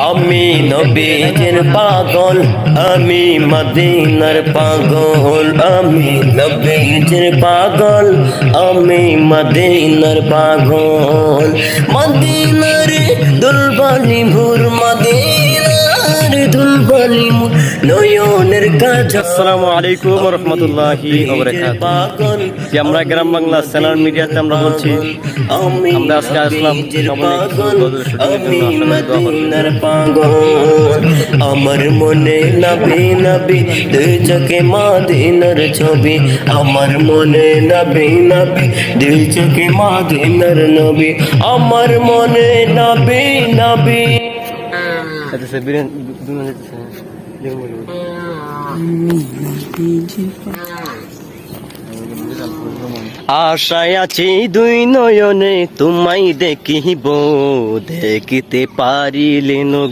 আমি নবীজির পাগল, আমি মদিনার পাগল, আমি নবীজির পাগল, আমি মদিনার পাগল। মদিনার দুলবানি ভোর, মদিনার দুলবানি মোর নয়নের কাজ। আসসালামু আলাইকুম ওয়া রাহমাতুল্লাহি ওয়া বারাকাতুহু। আমরা গ্রাম বাংলা চ্যানেল মিডিয়াতে আমরা বলছি, আমরা আজকে আসলাম মদিনার পাগল। আমার মনে নবী নবী, দুই চোখে মদিনার ছবি। আমার মনে নবী নবী, দুই চোখে মদিনার নবী। আমার মনে নবী নবী। আশায় আছি দুই নয়নে তোমায় দেখিব, দেখিতে পারিলে